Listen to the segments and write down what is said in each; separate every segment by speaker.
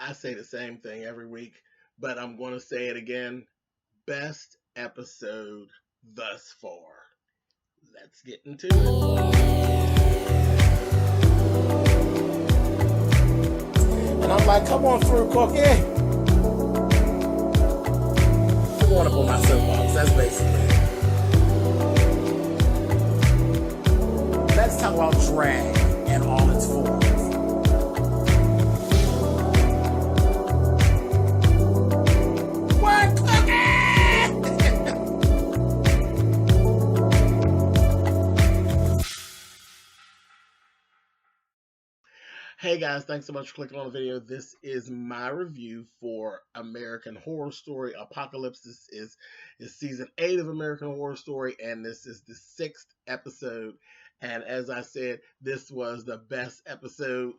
Speaker 1: I say the same thing every week, but I'm going to say it again. Best episode thus far. Let's get into it. And I'm like, come on through, Cookie. I want to pull my soapbox. That's basically it. Let's talk about drag and all its forms. What, Cookie? Hey guys, thanks so much for clicking on the video. This is my review for American Horror Story Apocalypse. This is season 8 of American Horror Story, and this is the 6th episode. And as I said, this was the best episode.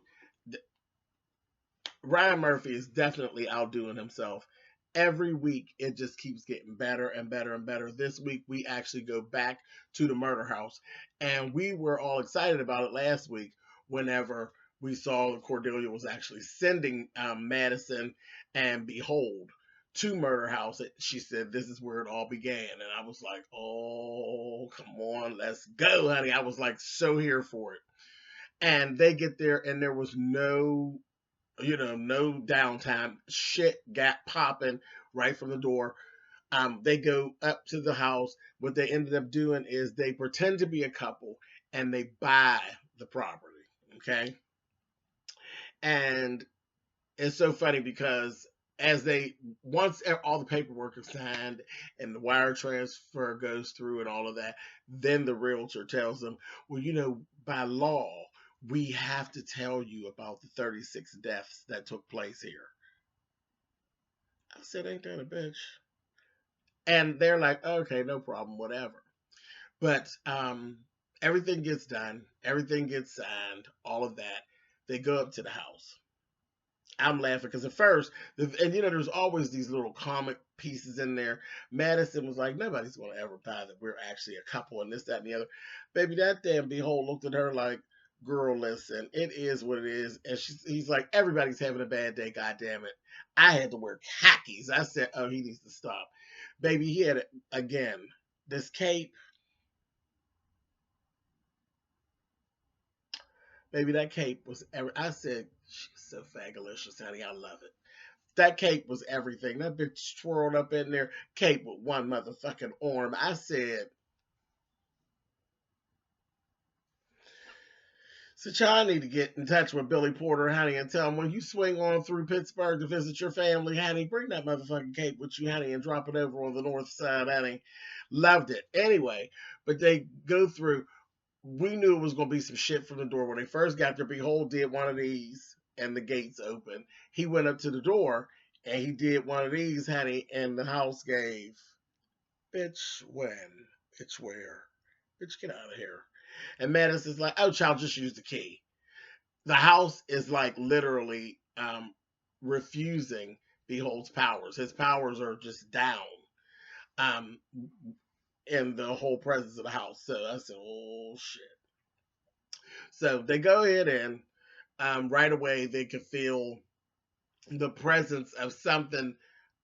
Speaker 1: Ryan Murphy is definitely outdoing himself. Every week, it just keeps getting better and better and better. This week, we actually go back to the murder house, and we were all excited about it last week whenever we saw that Cordelia was actually sending Madison and Behold to Murder House. She said this is where it all began, and I was like, oh, come on, let's go, honey. I was like so here for it. And they get there, and there was no downtime. Shit got popping right from the door. They go up to the house. What they ended up doing is they pretend to be a couple, and they buy the property. Okay. And it's so funny because once all the paperwork is signed and the wire transfer goes through and all of that, then the realtor tells them, well, by law, we have to tell you about the 36 deaths that took place here. I said, ain't that a bitch? And they're like, okay, no problem, whatever. But everything gets done. Everything gets signed, all of that. They go up to the house. I'm laughing because at first, there's always these little comic pieces in there. Madison was like, nobody's going to ever buy that we're actually a couple and this, that, and the other. Baby, that damn Behold looked at her like, girl, listen, it is what it is. And he's like, everybody's having a bad day, God damn it. I had to wear khakis. I said, oh, he needs to stop. Baby, he had, again, this cape. Baby, that cape was, I said, she's so fagalicious, honey. I love it. That cape was everything. That bitch twirled up in there, cape with one motherfucking arm. I said, so y'all need to get in touch with Billy Porter, honey, and tell him when you swing on through Pittsburgh to visit your family, honey, bring that motherfucking cape with you, honey, and drop it over on the north side, honey. Loved it. Anyway, but they go through. We knew it was going to be some shit from the door. When they first got there, Behold did one of these, and the gates open. He went up to the door, and he did one of these, honey, and the house gave. Bitch, when? Bitch, where? Bitch, get out of here. And Madison's like, oh, child, just use the key. The house is like literally refusing Behold's powers. His powers are just down in the whole presence of the house. So I said, oh, shit. So they go ahead and right away they could feel the presence of something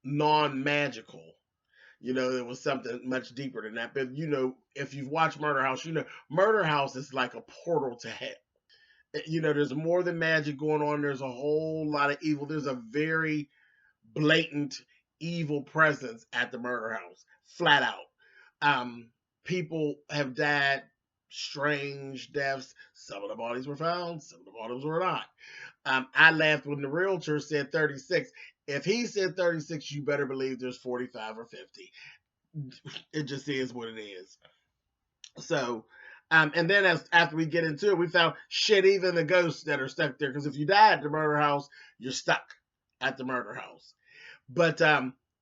Speaker 1: non-magical. There was something much deeper than that. But, if you've watched Murder House, Murder House is like a portal to hell. There's more than magic going on. There's a whole lot of evil. There's a very blatant evil presence at the Murder House, flat out. People have died strange deaths. Some of the bodies were found, some of the bodies were not. I laughed when the realtor said 36. If he said 36, you better believe there's 45 or 50. It just is what it is. So, and then after we get into it, we found shit, even the ghosts that are stuck there. Because if you die at the murder house, you're stuck at the murder house. But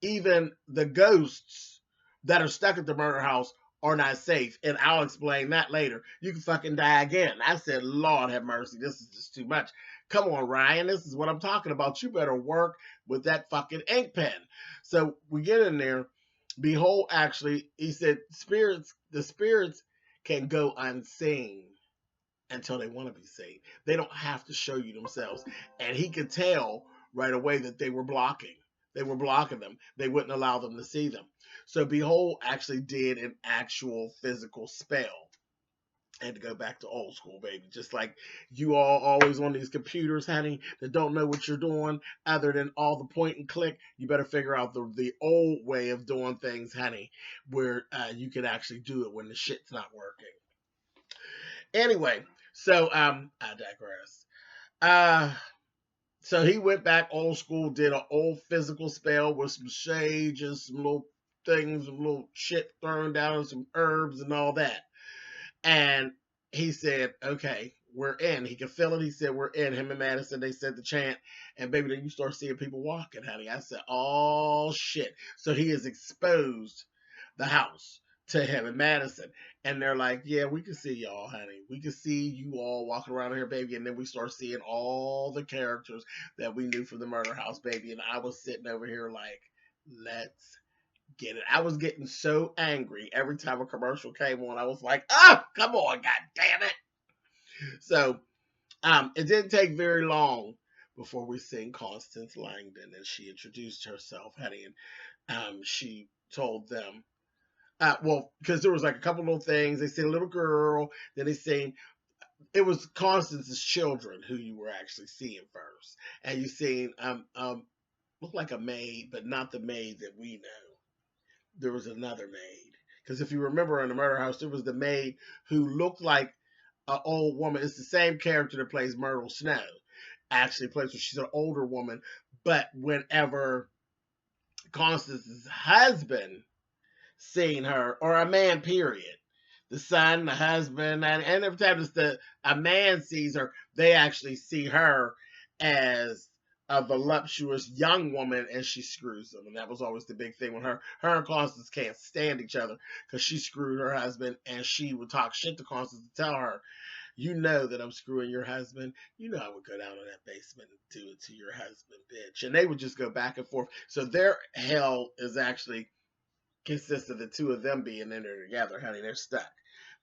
Speaker 1: even the ghosts that are stuck at the murder house are not safe. And I'll explain that later. You can fucking die again. I said, Lord have mercy. This is just too much. Come on, Ryan. This is what I'm talking about. You better work with that fucking ink pen. So we get in there. Behold, actually, he said, the spirits can go unseen until they want to be seen. They don't have to show you themselves. And he could tell right away that they were blocking. They were blocking them. They wouldn't allow them to see them. So Behold actually did an actual physical spell. And to go back to old school, baby. Just like you all always on these computers, honey, that don't know what you're doing other than all the point and click. You better figure out the old way of doing things, honey, where you can actually do it when the shit's not working. Anyway, so I digress. Uh, so he went back old school, did an old physical spell with some shades and some little things, some little shit thrown down, and some herbs and all that. And he said, okay, we're in. He could feel it. He said, we're in. Him and Madison, they said the chant. And baby, then you start seeing people walking, honey. I said, oh, shit. So he has exposed the house to him and Madison. And they're like, yeah, we can see y'all, honey. We can see you all walking around here, baby. And then we start seeing all the characters that we knew from the murder house, baby. And I was sitting over here like, let's get it. I was getting so angry every time a commercial came on. I was like, oh, come on, god damn it. So it didn't take very long before we seen Constance Langdon, and she introduced herself, honey, and she told them, well, because there was like a couple little things. They seen a little girl, then they seen, it was Constance's children who you were actually seeing first. And you seen, looked like a maid, but not the maid that we know. There was another maid. Because if you remember in the murder house, there was the maid who looked like an old woman. It's the same character that plays Myrtle Snow. Actually plays her. She's an older woman. But whenever Constance's husband seen her, or a man, period, the son, the husband, and every time a man sees her, they actually see her as a voluptuous young woman, and she screws them. And that was always the big thing with her. Her and Constance can't stand each other because she screwed her husband, and she would talk shit to Constance to tell her, you know that I'm screwing your husband. You know I would go down in that basement and do it to your husband, bitch. And they would just go back and forth. So their hell is actually consists of the two of them being in there together, honey. They're stuck.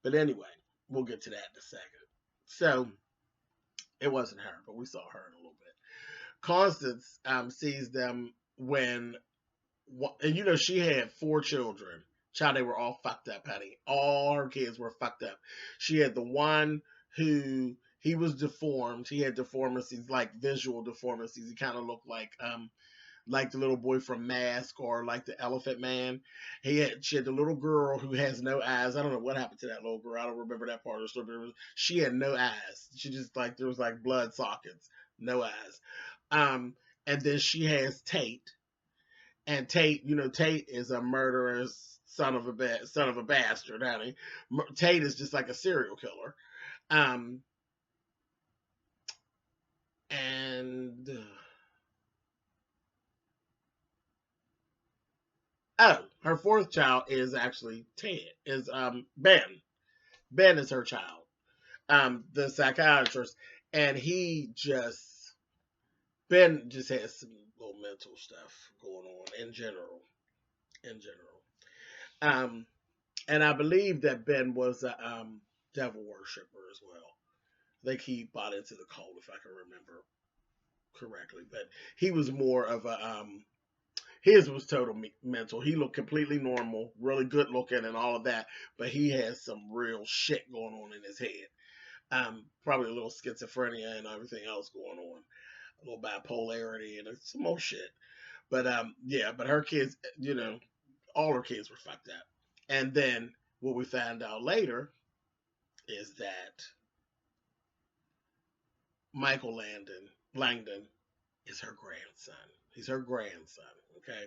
Speaker 1: But anyway, we'll get to that in a second. So it wasn't her, but we saw her in a little bit. Constance sees them when, and you know, she had 4 children. Child, they were all fucked up, honey. All her kids were fucked up. She had the one who, he was deformed. He had deformities, like visual deformities. He kind of looked like the little boy from Mask, or like the Elephant Man. She had the little girl who has no eyes. I don't know what happened to that little girl. I don't remember that part of the story. She had no eyes. She just, like, there was like blood sockets, no eyes. And then she has Tate, and Tate, you know, Tate is a murderous son of a bastard, honey. Tate is just like a serial killer. And her 4th child is actually Ben. Ben is her child. The psychiatrist, and Ben just has some little mental stuff going on in general. And I believe that Ben was a devil worshiper as well. I think he bought into the cult, if I can remember correctly. But he was more of a his was total mental. He looked completely normal, really good looking and all of that, but he has some real shit going on in his head. Probably a little schizophrenia and everything else going on. A little bipolarity and some more shit. But yeah, but her kids, you know, all her kids were fucked up. And then what we found out later is that Michael Langdon is her grandson. He's her grandson, okay?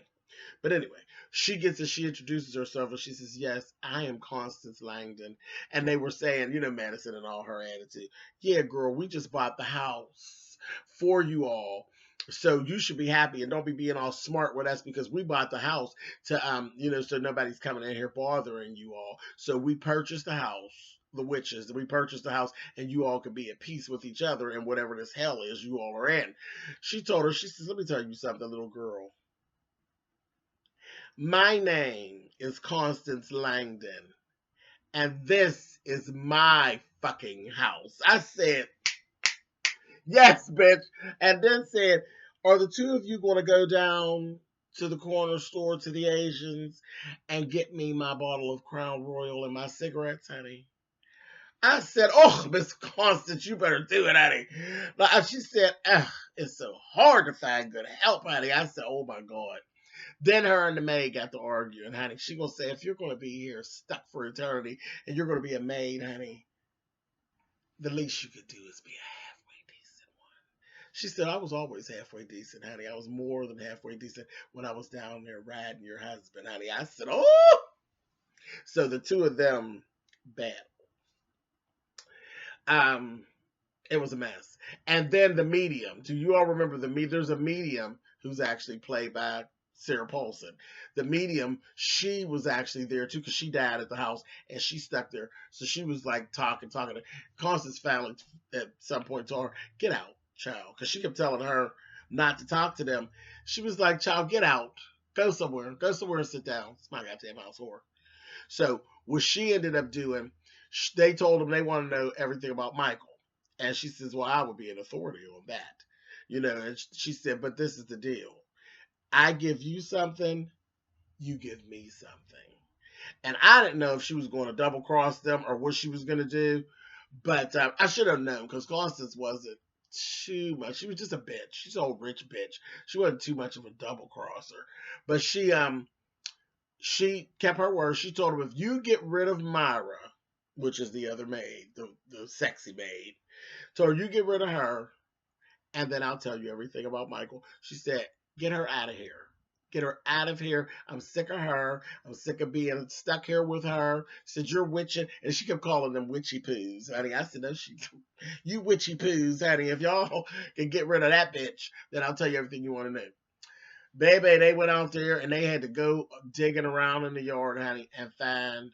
Speaker 1: But anyway, she introduces herself, and she says, yes, I am Constance Langdon. And they were saying, you know, Madison and all her attitude, yeah, girl, we just bought the house for you all. So you should be happy, and don't be being all smart with us, because we bought the house to, you know, so nobody's coming in here bothering you all. So we purchased the house, the witches, we purchased the house, and you all could be at peace with each other, and whatever this hell is you all are in. She told her, she says, let me tell you something, little girl. My name is Constance Langdon, and this is my fucking house. I said, yes, bitch. And then said, Are the two of you going to go down to the corner store to the Asians and get me my bottle of Crown Royal and my cigarettes, honey? I said, oh, Miss Constance, you better do it, honey. Like, she said, it's so hard to find good help, honey. I said, oh my God. Then her and the maid got to arguing, honey. She gonna say, if you're gonna be here stuck for eternity and you're gonna be a maid, honey, the least you could do is be a halfway decent one. She said, I was always halfway decent, honey. I was more than halfway decent when I was down there riding your husband, honey. I said, oh! So the two of them battled. Um, it was a mess. And then the medium. Do you all remember the medium? There's a medium who's actually played by Sarah Paulson. The medium, she was actually there too because she died at the house and she stuck there. So she was like talking. Constance finally at some point told her, get out, child. Because she kept telling her not to talk to them. She was like, child, get out. Go somewhere. Go somewhere and sit down. It's my goddamn house whore. So what she ended up doing, they told them they want to know everything about Michael. And she says, well, I would be an authority on that. And she said, but this is the deal. I give you something, you give me something. And I didn't know if she was going to double cross them or what she was going to do. But I should have known because Constance wasn't too much. She was just a bitch. She's an old rich bitch. She wasn't too much of a double crosser. But she kept her word. She told him, if you get rid of Myra, which is the other maid, the sexy maid, told her, you get rid of her, and then I'll tell you everything about Michael. She said, get her out of here. Get her out of here. I'm sick of her. I'm sick of being stuck here with her. She said, you're witching. And she kept calling them witchy poos, honey. I said, no, you witchy poos, honey. If y'all can get rid of that bitch, then I'll tell you everything you want to know. Baby, they went out there and they had to go digging around in the yard, honey, and find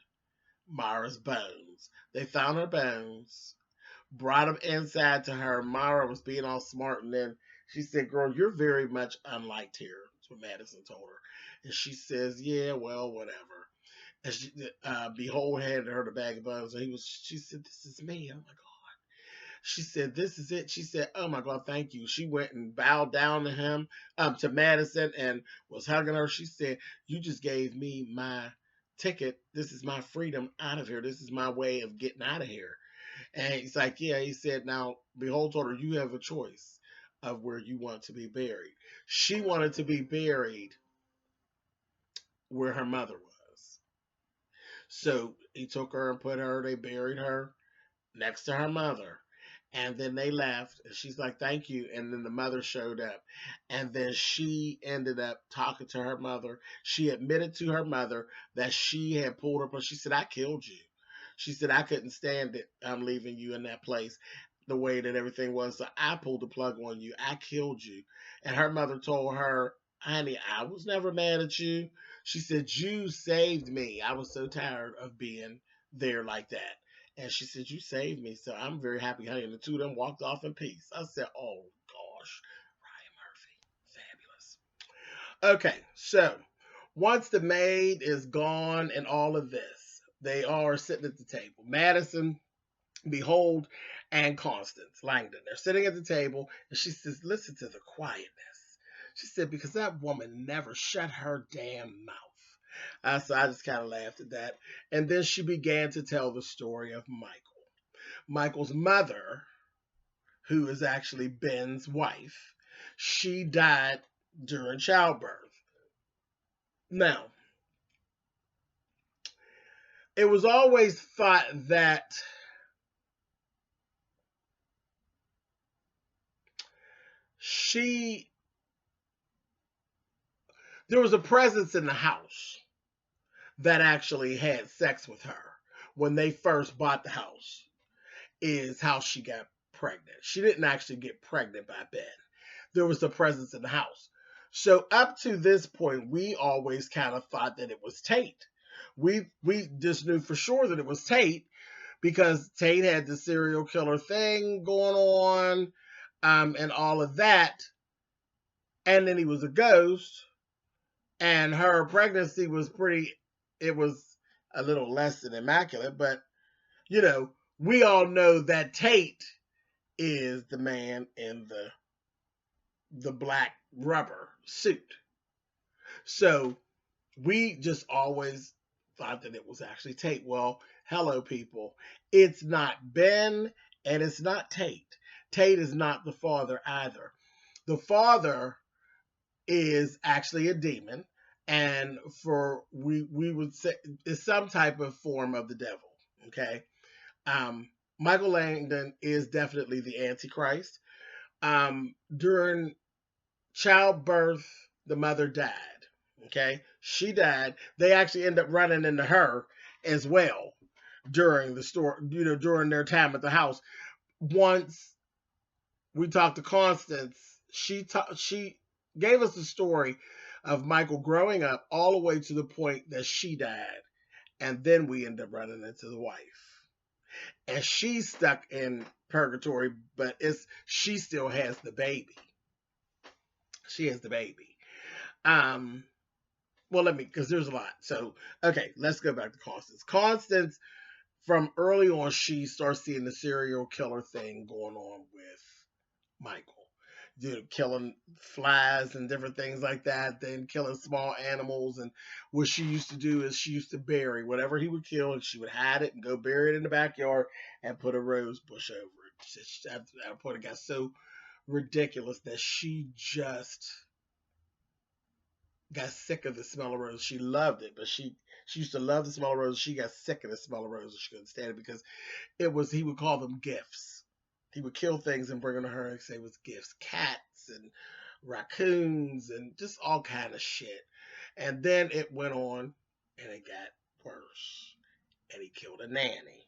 Speaker 1: Myra's bones. They found her bones, brought them inside to her. Myra was being all smart, and then she said, girl, you're very much unliked here. That's what Madison told her. And she says, yeah, well, whatever. And she, Behold handed her the bag of bones, and she said, this is me. Oh my God. She said, this is it. She said, oh my God, thank you. She went and bowed down to him, to Madison, and was hugging her. She said, you just gave me my ticket. This is my freedom out of here. This is my way of getting out of here. And he's like, yeah. He said, now, Behold told her, you have a choice of where you want to be buried. She wanted to be buried where her mother was. So he took her and they buried her next to her mother. And then they left. And she's like, thank you. And then the mother showed up. And then she ended up talking to her mother. She admitted to her mother that she had pulled her, but she said, I killed you. She said, I couldn't stand it. I'm leaving you in that place the way that everything was. So I pulled the plug on you. I killed you. And her mother told her, honey, I was never mad at you. She said, you saved me. I was so tired of being there like that. And she said, you saved me. So I'm very happy, honey. And the two of them walked off in peace. I said, oh, gosh. Ryan Murphy. Fabulous. Okay, so once the maid is gone and all of this, they are sitting at the table. Madison, Behold, and Constance Langdon. They're sitting at the table, and she says, listen to the quietness. She said, because that woman never shut her damn mouth. So I just kind of laughed at that. And then she began to tell the story of Michael. Michael's mother, who is actually Ben's wife, she died during childbirth. Now, it was always thought that there was a presence in the house that actually had sex with her when they first bought the house, is how she got pregnant. She didn't actually get pregnant by Ben. There was a presence in the house. So up to this point, we always kind of thought that it was Tate. We just knew for sure that it was Tate because Tate had the serial killer thing going on, and all of that. And then he was a ghost, and her pregnancy was it was a little less than immaculate, but we all know that Tate is the man in the the black rubber suit. So we just always thought that it was actually Tate. Well, hello, people. It's not Ben and it's not Tate. Tate is not the father either. The father is actually a demon, and for we would say is some type of form of the devil. Okay. Michael Langdon is definitely the Antichrist. During childbirth, the mother died. Okay, she died. They actually end up running into her as well during the story, during their time at the house. Once we talked to Constance, she gave us the story of Michael growing up all the way to the point that she died, and then we end up running into the wife, and she's stuck in purgatory, but she still has the baby. She has the baby. Um, well, because there's a lot. So, okay, let's go back to Constance. Constance, from early on, she starts seeing the serial killer thing going on with Michael. Killing flies and different things like that, then killing small animals. And what she used to do is she used to bury whatever he would kill, and she would hide it and go bury it in the backyard and put a rose bush over it. At a point, it got so ridiculous that she just got sick of the smell of roses. She loved it, but she used to love the smell of roses. She got sick of the smell of roses. She couldn't stand it because he would call them gifts. He would kill things and bring them to her and say it was gifts. Cats and raccoons and just all kind of shit. And then it went on and it got worse. And he killed a nanny.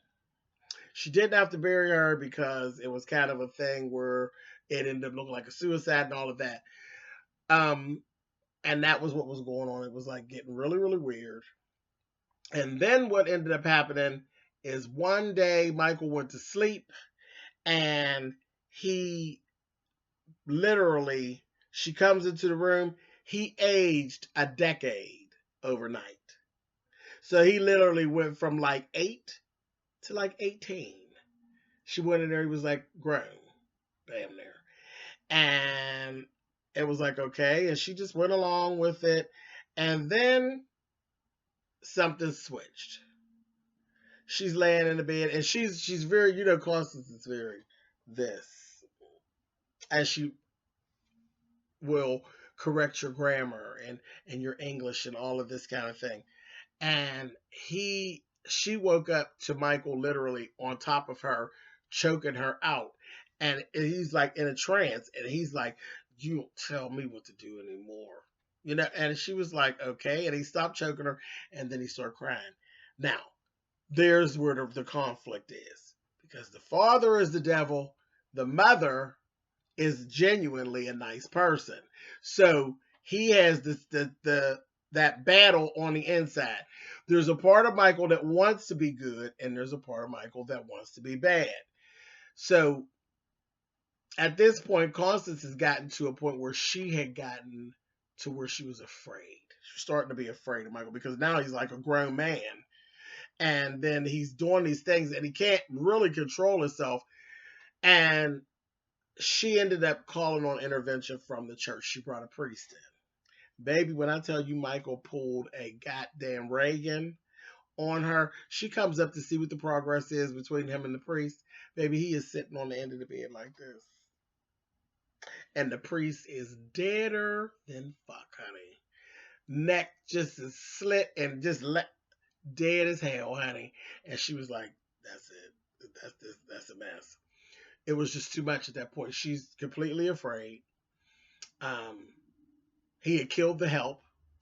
Speaker 1: She didn't have to bury her because it was kind of a thing where it ended up looking like a suicide and all of that. And that was what was going on. It was like getting really, really weird. And then what ended up happening is one day Michael went to sleep and he literally, she comes into the room, he aged a decade overnight. So he literally went from like 8 to like 18. She went in there, he was like grown, damn near. And it was like, okay. And she just went along with it. And then something switched. She's laying in the bed and she's very, Constance is very this. And she will correct your grammar and your English and all of this kind of thing. And she woke up to Michael literally on top of her, choking her out. And he's like in a trance and he's like, you don't tell me what to do anymore. And she was like, okay. And he stopped choking her and then he started crying. Now, there's where the conflict is. Because the father is the devil, the mother is genuinely a nice person. So he has that battle on the inside. There's a part of Michael that wants to be good, and there's a part of Michael that wants to be bad. So at this point, Constance has gotten to a point where she had gotten to where she was afraid. She was starting to be afraid of Michael because now he's like a grown man. And then he's doing these things and he can't really control himself. And she ended up calling on intervention from the church. She brought a priest in. Baby, when I tell you Michael pulled a goddamn Reagan on her, she comes up to see what the progress is between him and the priest. Baby, he is sitting on the end of the bed like this. And the priest is deader than fuck, honey. Neck just is slit and just dead as hell, honey. And she was like, that's it. That's a mess. It was just too much at that point. She's completely afraid. He had killed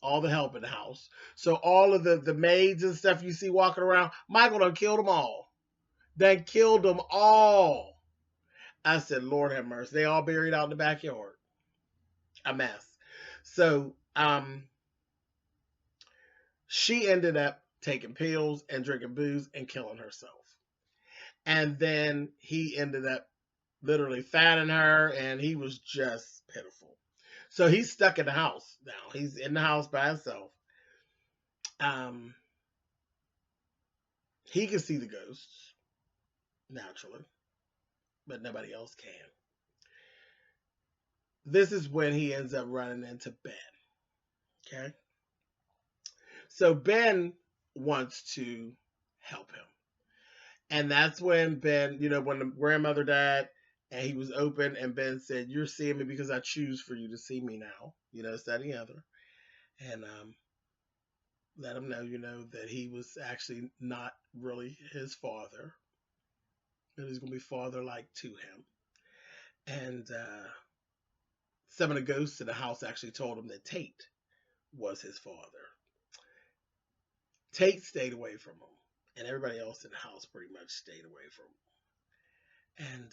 Speaker 1: all the help in the house. So all of the maids and stuff you see walking around, Michael done killed them all. They killed them all. I said, Lord have mercy. They all buried out in the backyard. A mess. So she ended up taking pills and drinking booze and killing herself. And then he ended up literally fanning her, and he was just pitiful. So he's stuck in the house now. He's in the house by himself. He can see the ghosts, naturally, but nobody else can. this is when he ends up running into Ben. Okay. So Ben wants to help him. And that's when Ben, when the grandmother died and he was open, and Ben said, "You're seeing me because I choose for you to see me now." It's that and the other. And let him know, that he was actually not really his father. That he's going to be father like to him. And some of the ghosts in the house actually told him that Tate was his father. Tate stayed away from him, and everybody else in the house pretty much stayed away from him. And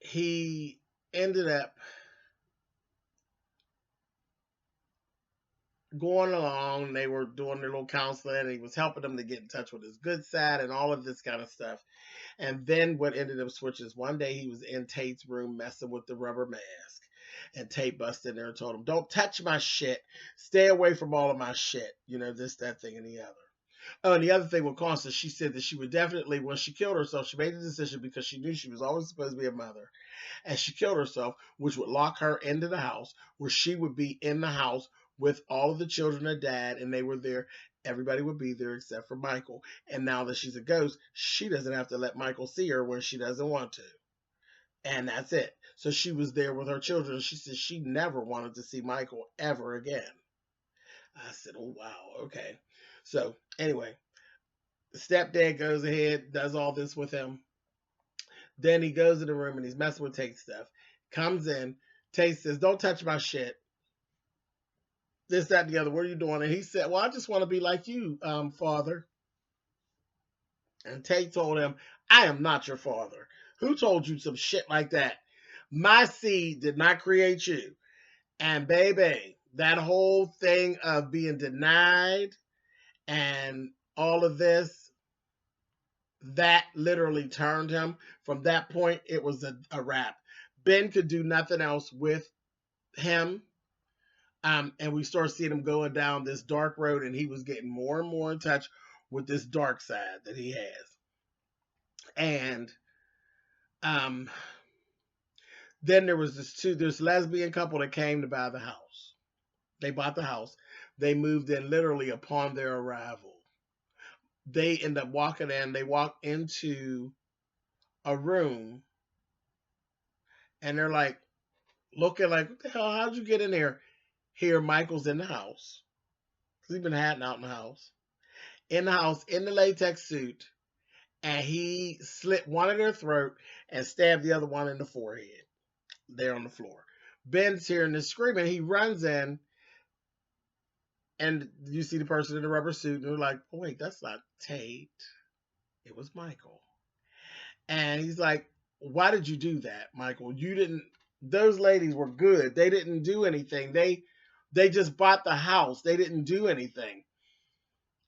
Speaker 1: he ended up going along. They were doing their little counseling, and he was helping them to get in touch with his good side and all of this kind of stuff. And then what ended up switching is one day he was in Tate's room messing with the rubber mask. And Tate busted in there and told him, "Don't touch my shit. Stay away from all of my shit." This, that, thing, and the other. Oh, and the other thing with Constance, she said that she would definitely, when she killed herself, she made the decision because she knew she was always supposed to be a mother. And she killed herself, which would lock her into the house, where she would be in the house with all of the children that died, and they were there. Everybody would be there except for Michael. And now that she's a ghost, she doesn't have to let Michael see her when she doesn't want to. And that's it. So she was there with her children. She said she never wanted to see Michael ever again. I said, "Oh, wow, okay." So anyway, the stepdad goes ahead, does all this with him. Then he goes in the room and he's messing with Tate's stuff. Comes in. Tate says, "Don't touch my shit. This, that, and the other. What are you doing?" And he said, "Well, I just want to be like you, father." And Tate told him, "I am not your father. Who told you some shit like that? My seed did not create you." And baby, that whole thing of being denied and all of this, that literally turned him. From that point, it was a wrap. Ben could do nothing else with him. And we started seeing him going down this dark road, and he was getting more and more in touch with this dark side that he has. And then there was this lesbian couple that came to buy the house. They bought the house. They moved in literally upon their arrival. They end up walking in. They walk into a room, and they're like looking like, "What the hell? How'd you get in there?" Here, Michael's in the house. He's been hiding out in the house. In the house, in the latex suit, and he slit one in their throat and stabbed the other one in the forehead. There on the floor. Ben's hearing this screaming. He runs in, and you see the person in the rubber suit, and they're like, "Oh, wait, that's not Tate. It was Michael." And he's like, "Why did you do that, Michael? You didn't. Those ladies were good. They didn't do anything. They just bought the house. They didn't do anything."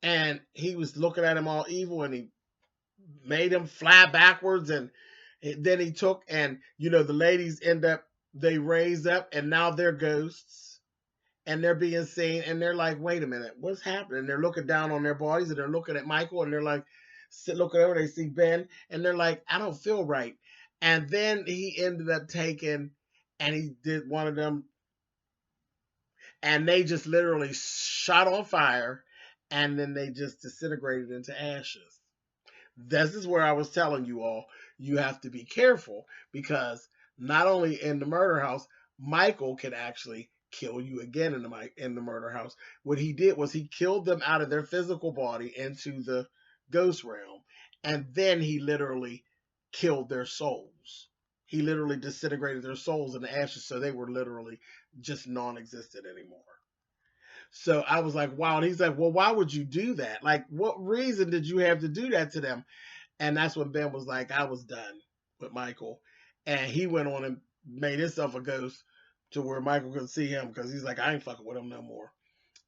Speaker 1: And he was looking at him all evil, and he made him fly backwards. And then he took, and the ladies they raise up, and now they're ghosts, and they're being seen, and they're like, "Wait a minute, what's happening?" They're looking down on their bodies, and they're looking at Michael, and they're like, looking over, they see Ben, and they're like, "I don't feel right." And then he ended up taking, and he did one of them, and they just literally shot on fire, and then they just disintegrated into ashes. This is where I was telling you all, you have to be careful, because not only in the murder house, Michael can actually kill you again in the murder house. What he did was he killed them out of their physical body into the ghost realm, and then he literally killed their souls. He literally disintegrated their souls into ashes, so they were literally just non-existent anymore. So I was like, wow. And he's like, "Well, why would you do that? Like, what reason did you have to do that to them?" And that's when Ben was like, "I was done with Michael." And he went on and made himself a ghost to where Michael could see him, because he's like, "I ain't fucking with him no more."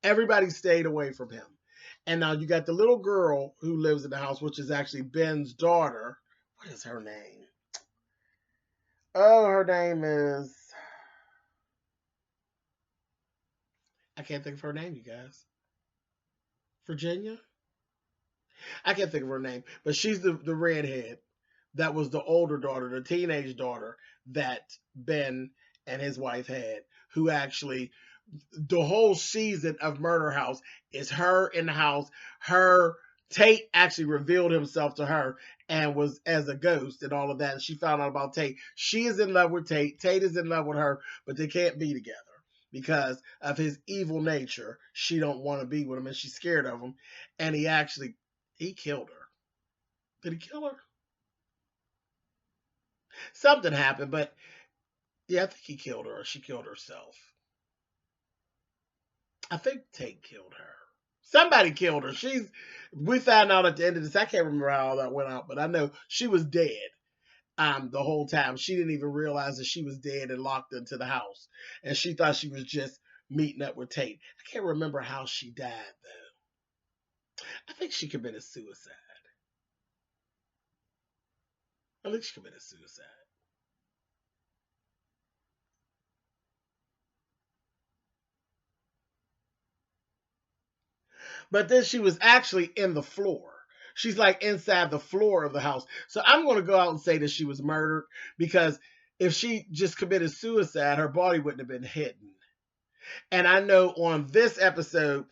Speaker 1: Everybody stayed away from him. And now you got the little girl who lives in the house, which is actually Ben's daughter. What is her name? Oh, her name is... I can't think of her name, you guys. Virginia? I can't think of her name, but she's the redhead that was the older daughter, the teenage daughter that Ben and his wife had, who actually the whole season of Murder House is her in the house. Her Tate actually revealed himself to her and was as a ghost and all of that. And she found out about Tate. She is in love with Tate. Tate is in love with her, but they can't be together because of his evil nature. She don't want to be with him and she's scared of him. And he killed her. Did he kill her? Something happened, but yeah, I think he killed her or she killed herself. I think Tate killed her. Somebody killed her. We found out at the end of this. I can't remember how all that went out, but I know she was dead. The whole time. She didn't even realize that she was dead and locked into the house. And she thought she was just meeting up with Tate. I can't remember how she died though. I think she committed suicide. I think she committed suicide. But then she was actually in the floor. She's like inside the floor of the house. So I'm going to go out and say that she was murdered because if she just committed suicide, her body wouldn't have been hidden. And I know on this episode,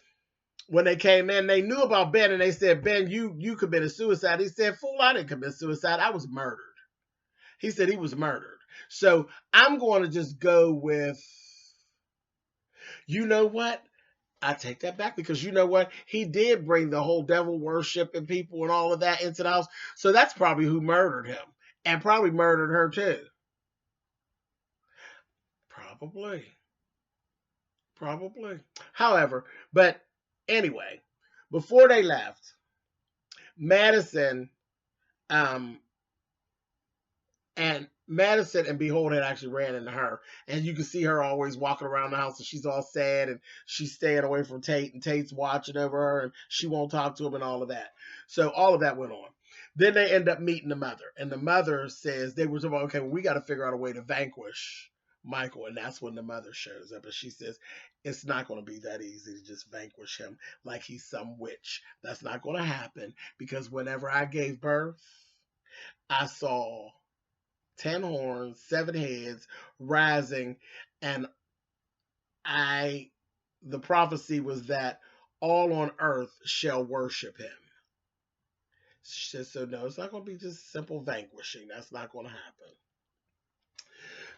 Speaker 1: when they came in, they knew about Ben and they said, Ben, you committed suicide. He said, fool, I didn't commit suicide. I was murdered. He said he was murdered. So I'm going to just go with, you know what? I take that back because you know what? He did bring the whole devil worship and people and all of that into the house. So that's probably who murdered him and probably murdered her too. Probably. Probably. However, but anyway, before they left, Madison um, and Behold had actually ran into her. And you can see her always walking around the house and she's all sad and she's staying away from Tate and Tate's watching over her and she won't talk to him and all of that. So all of that went on. Then they end up meeting the mother. And the mother says they were talking about, okay, well, we got to figure out a way to vanquish Michael. And that's when the mother shows up and she says, it's not going to be that easy to just vanquish him like he's some witch. That's not going to happen because whenever I gave birth, I saw 10 horns, 7 heads rising, and the prophecy was that all on earth shall worship him. So no, it's not going to be just simple vanquishing. That's not going to happen.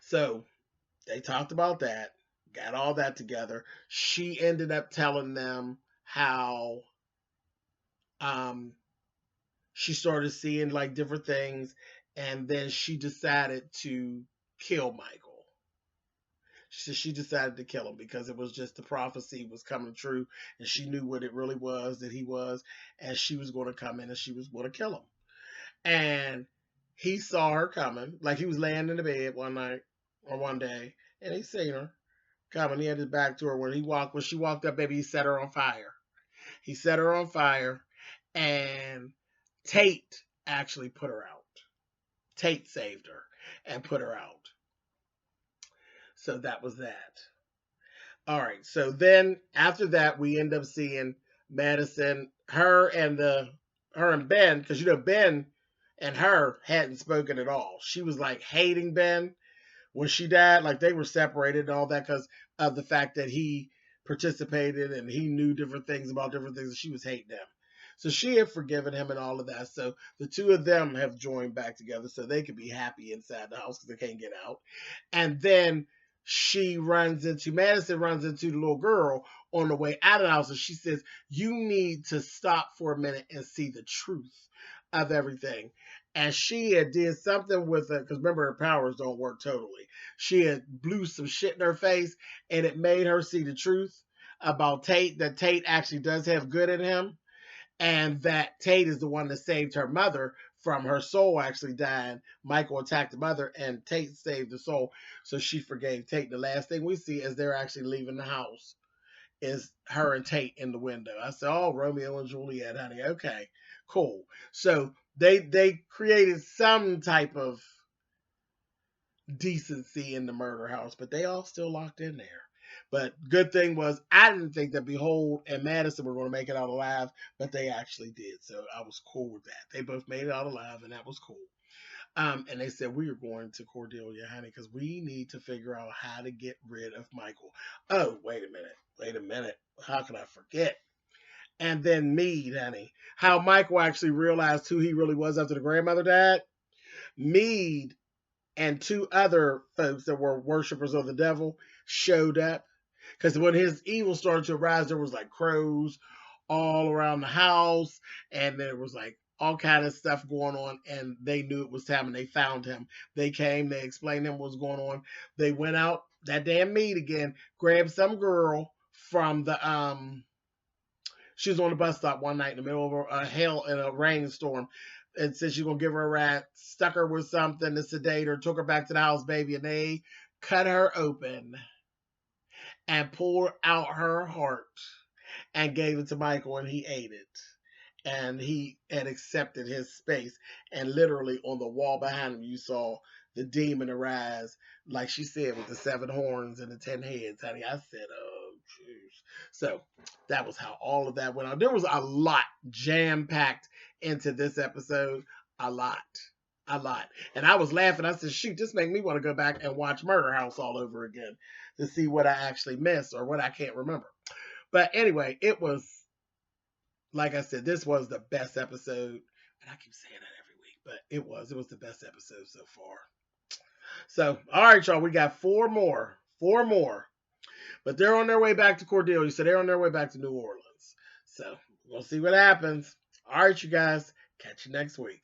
Speaker 1: So they talked about that, got all that together. She ended up telling them how she started seeing like different things, and then she decided to kill Michael. She said she decided to kill him because it was just the prophecy was coming true, and she knew what it really was that he was, and she was going to come in and she was going to kill him. And he saw her coming, like he was laying in the bed one night or one day, and he seen her coming. He had his back to her. When she walked up, baby, he set her on fire. He set her on fire, and Tate actually put her out. Tate saved her and put her out. So that was that. All right. So then after that, we end up seeing Madison, her and Ben, because Ben and her hadn't spoken at all. She was like hating Ben when she died. Like they were separated and all that because of the fact that he participated and he knew different things about different things. And she was hating him. So she had forgiven him and all of that. So the two of them have joined back together so they could be happy inside the house because they can't get out. And then Madison runs into the little girl on the way out of the house and she says, you need to stop for a minute and see the truth of everything. And she had did something with it, because remember her powers don't work totally. She had blew some shit in her face and it made her see the truth about Tate, that Tate actually does have good in him. And that Tate is the one that saved her mother from her soul actually dying. Michael attacked the mother and Tate saved the soul. So she forgave Tate. The last thing we see as they're actually leaving the house is her and Tate in the window. I said, oh, Romeo and Juliet, honey. Okay, cool. So they created some type of decency in the murder house, but they all still locked in there. But good thing was I didn't think that Behold and Madison were going to make it out alive, but they actually did. So I was cool with that. They both made it out alive, and that was cool. And they said, we are going to Cordelia, honey, because we need to figure out how to get rid of Michael. Oh, wait a minute. Wait a minute. How could I forget? And then Meade, honey. How Michael actually realized who he really was after the grandmother died. Meade and two other folks that were worshipers of the devil showed up. Because when his evil started to arise, there was like crows all around the house, and there was like all kind of stuff going on, and they knew it was time, and they found him. They came, they explained to him what was going on. They went out that damn meat again, grabbed some girl from the she was on the bus stop one night in the middle of a hail and a rainstorm, and said she's gonna give her a rat, stuck her with something to sedate her, took her back to the house, baby, and they cut her open and poured out her heart and gave it to Michael, and he ate it. And he had accepted his space. And literally on the wall behind him, you saw the demon arise, like she said, with the 7 horns and the 10 heads. Honey, I said, oh, jeez. So that was how all of that went on. There was a lot jam-packed into this episode. A lot. A lot. And I was laughing. I said, shoot, this made me want to go back and watch Murder House all over again to see what I actually missed or what I can't remember. But anyway, it was, like I said, this was the best episode. And I keep saying that every week, but it was the best episode so far. So, all right, y'all, we got 4 more. 4 more. But they're on their way back to Cordelia. So they're on their way back to New Orleans. So we'll see what happens. All right, you guys. Catch you next week.